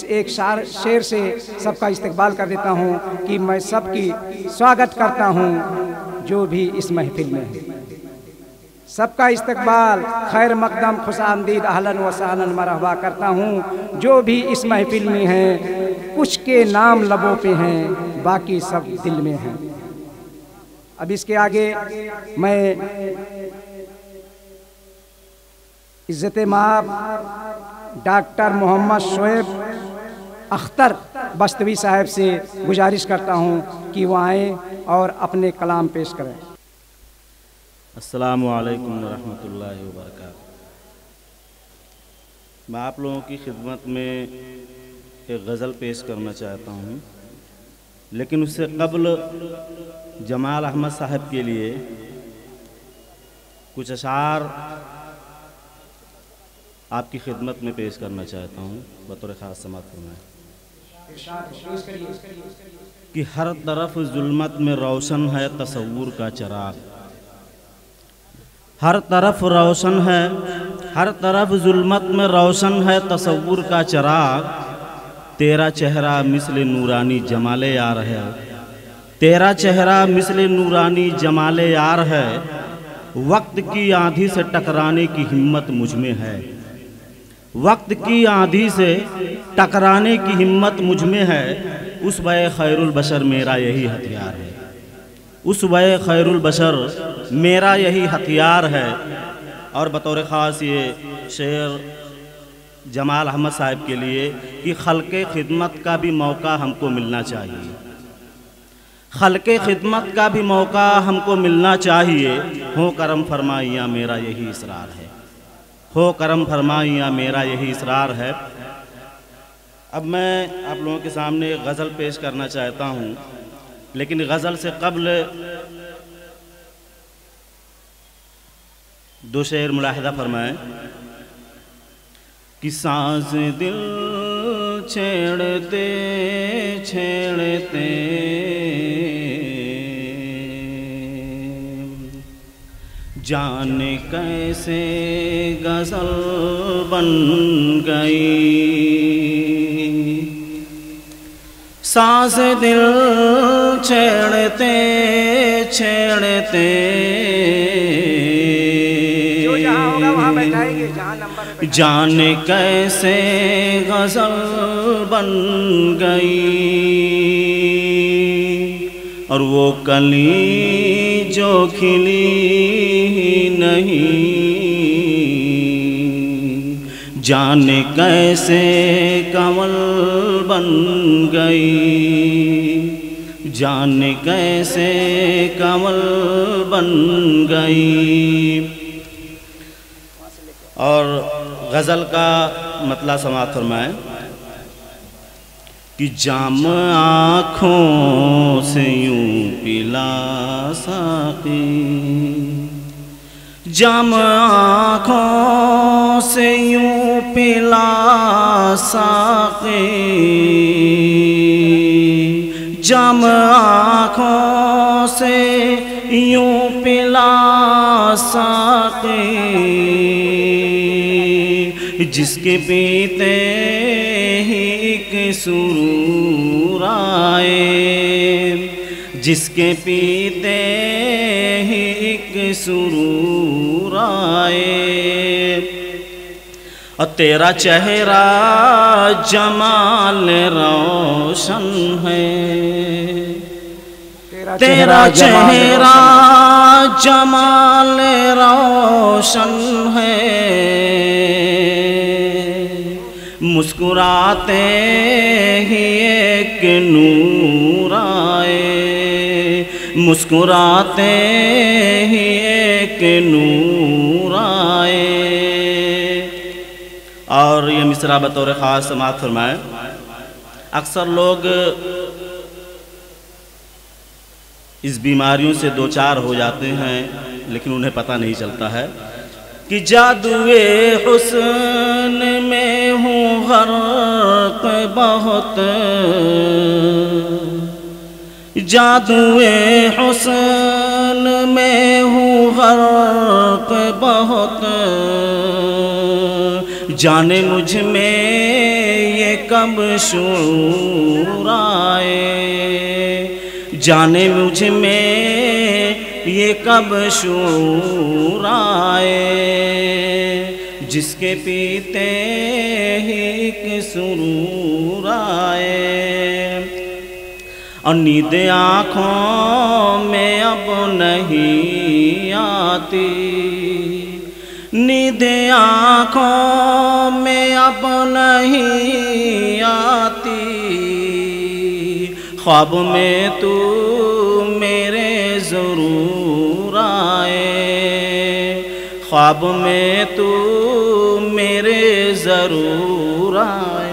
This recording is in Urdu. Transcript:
ایک شعر سے سب کا استقبال کر دیتا ہوں کہ میں سب کی سواگت کرتا ہوں جو بھی اس محفل میں ہے۔ سب کا استقبال، خیر مقدم، خوش آمدید، اہلاً و سہلاً، مرحبا کرتا ہوں جو بھی اس محفل میں ہیں۔ کچھ کے نام لبوں پہ ہیں، باقی سب دل میں ہیں۔ اب اس کے آگے میں عزت مآب ڈاکٹر محمد شعیب اختر بستوی صاحب سے گزارش کرتا ہوں کہ وہ آئیں اور اپنے کلام پیش کریں۔ السلام علیکم ورحمۃ اللہ وبرکاتہ۔ میں آپ لوگوں کی خدمت میں ایک غزل پیش کرنا چاہتا ہوں، لیکن اس سے قبل جمال احمد صاحب کے لیے کچھ اشعار آپ کی خدمت میں پیش کرنا چاہتا ہوں، بطور خاص سماعت فرمائیں۔ کہ ہر طرف ظلمت میں روشن ہے تصور کا چراغ، ہر طرف روشن ہے، ہر طرف ظلمت میں روشن ہے تصور کا چراغ، تیرا چہرہ مثل نورانی جمال یار ہے، تیرا چہرہ مثل نورانی جمال یار ہے، وقت کی آندھی سے ٹکرانے کی ہمت مجھ میں ہے، وقت کی آندھی سے ٹکرانے کی ہمت مجھ میں ہے، اسوہ خیر البشر میرا یہی ہتھیار ہے، اسوہ خیر البشر میرا یہی ہتھیار ہے۔ اور بطور خاص یہ شعر جمال احمد صاحب کے لیے کہ خلق خدمت کا بھی موقع ہم کو ملنا چاہیے، خلق خدمت کا بھی موقع ہم کو ملنا چاہیے، ہو کرم فرمائیاں میرا یہی اصرار ہے، ہو کرم فرمائیاں میرا یہی اصرار ہے۔ اب میں آپ لوگوں کے سامنے ایک غزل پیش کرنا چاہتا ہوں، لیکن غزل سے قبل دو شعر ملاحظہ فرمائیں کہ ساز دل چھیڑتے چھیڑتے جانے کیسے غزل بن گئی، ساز دل چھیڑتے چھیڑتے جانے کیسے غزل بن گئی، اور وہ کلی جو کھلی ہی نہیں، جانے کیسے کنول بن گئی، جانے کیسے کنول بن گئی۔ اور غزل کا مطلع سماعت فرمائیں کہ جام آنکھوں سے یوں پلا ساقی، جام آنکھوں سے یوں پلا ساقی، جام آنکھوں سے یوں پلا ساقی، جس کے پیتے ہی ایک سرور آئے، جس کے پیتے ہی ایک سرور آئے، اور تیرا چہرہ جمال روشن ہے، تیرا چہرہ جمال روشن ہے، مسکراتے ہی ایک نور آئے، مسکراتے ہی ایک نور آئے۔ اور یہ مصرع بطور خاص سماعت فرمائیں۔ اکثر لوگ اس بیماریوں سے دوچار ہو جاتے ہیں، لیکن انہیں پتہ نہیں چلتا ہے کہ جادوئے حسن میں ہوں غرق بہت، جادوئے حسن میں ہوں غرق بہت، جانے مجھ میں یہ کب کب شعور آئے، جانے مجھ میں یہ کب شعور آئے، جس کے پیتے ہی ایک سرور آئے، اور نیند آنکھوں میں اب نہیں آتی، نیند آنکھوں میں اب نہیں آتی، خواب میں تو میرے ضرور آئے، خواب میں تو میرے ضرور آئے۔